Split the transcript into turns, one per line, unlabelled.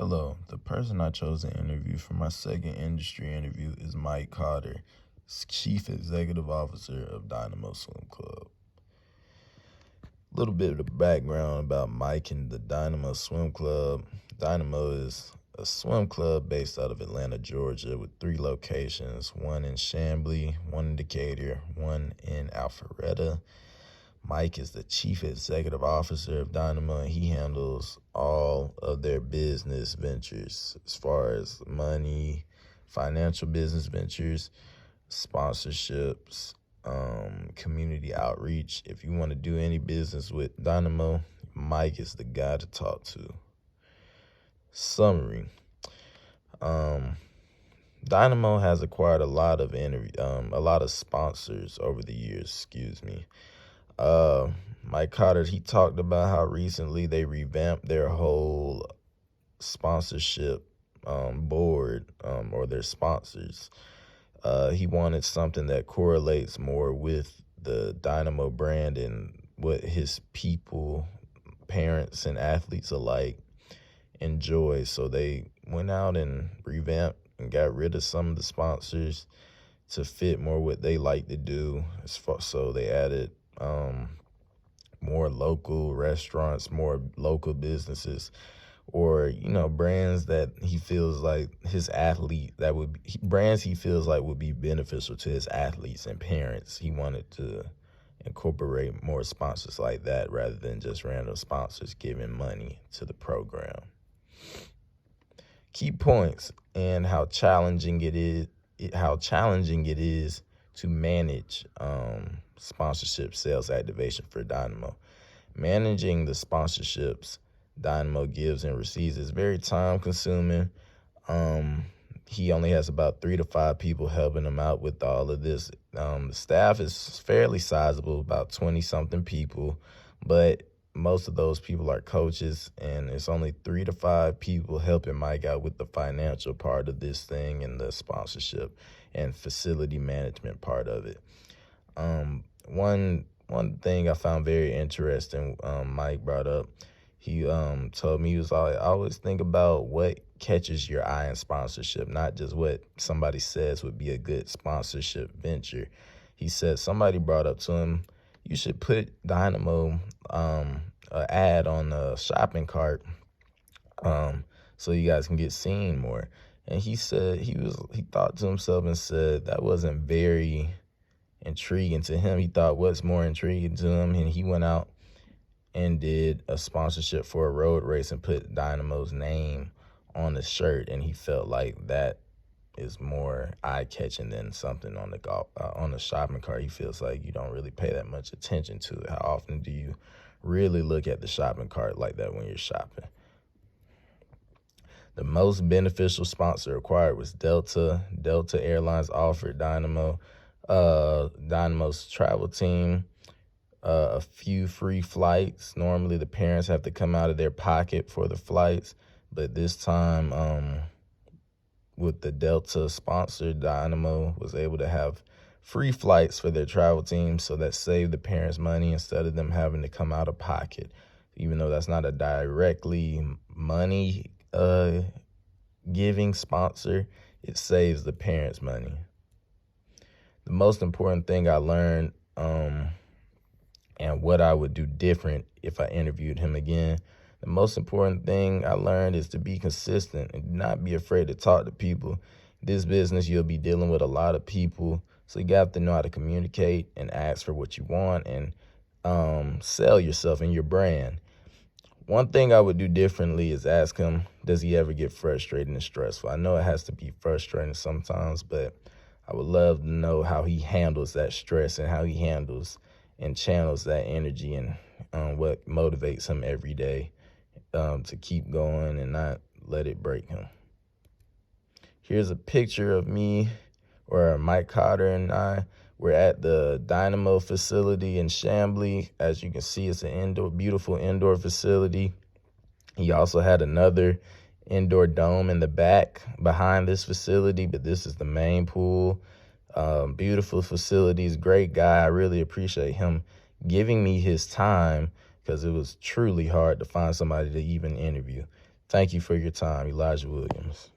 Hello, the person I chose to interview for my second industry interview is Mike Carter, Chief Executive Officer of Dynamo Swim Club. A little bit of the background about Mike and the Dynamo Swim Club. Dynamo is a swim club based out of Atlanta, Georgia, with 3 locations, one in Chamblee, one in Decatur, one in Alpharetta. Mike is the Chief Executive Officer of Dynamo, and he handles all of their business ventures as far as money, financial business ventures, sponsorships, community outreach. If you want to do any business with Dynamo, Mike is the guy to talk to. Summary. Dynamo has acquired a lot of sponsors over the years, Mike Carter, he talked about how recently they revamped their whole sponsorship board or their sponsors. He wanted something that correlates more with the Dynamo brand and what his people, parents and athletes alike, enjoy. So they went out and revamped and got rid of some of the sponsors to fit more what they like to do. So they added more local restaurants, more local businesses, or brands that he feels like brands he feels like would be beneficial to his athletes and parents. He wanted to incorporate more sponsors like that rather than just random sponsors giving money to the program. Key points and how challenging it is to manage sponsorship sales activation for Dynamo. Managing the sponsorships Dynamo gives and receives is very time consuming. He only has about 3 to 5 people helping him out with all of this. The staff is fairly sizable, about 20 something people, but most of those people are coaches, and it's only 3 to 5 people helping Mike out with the financial part of this thing and the sponsorship and facility management part of it. One thing I found very interesting, Mike brought up, he told me, he was like, I always think about what catches your eye in sponsorship, not just what somebody says would be a good sponsorship venture. He said somebody brought up to him, you should put Dynamo an ad on the shopping cart so you guys can get seen more. And he said he thought to himself and said that wasn't very intriguing to him. He thought what's more intriguing to him, and he went out and did a sponsorship for a road race and put Dynamo's name on the shirt, and he felt like that is more eye-catching than something on the shopping cart. He feels like you don't really pay that much attention to it. How often do you really look at the shopping cart like that when you're shopping? The most beneficial sponsor acquired was Delta. Delta Airlines offered Dynamo's travel team a few free flights. Normally the parents have to come out of their pocket for the flights, but this time with the Delta sponsor, Dynamo was able to have free flights for their travel team, so that saved the parents money instead of them having to come out of pocket. Even though that's not a directly money giving sponsor, it saves the parents money. The most important thing I learned and what I would do different if I interviewed him again, the most important thing I learned is to be consistent and not be afraid to talk to people. This business, you'll be dealing with a lot of people, so you got to know how to communicate and ask for what you want and sell yourself and your brand. One thing I would do differently is ask him, does he ever get frustrated and stressful? I know it has to be frustrating sometimes, but I would love to know how he handles that stress and how he handles and channels that energy and what motivates him every day to keep going and not let it break him. Here's a picture of me where Mike Carter and I were at the Dynamo facility in Chamblee. As you can see, it's an beautiful indoor facility. He also had another indoor dome in the back behind this facility, but this is the main pool. Beautiful facilities, great guy. I really appreciate him giving me his time because it was truly hard to find somebody to even interview. Thank you for your time, Elijah Williams.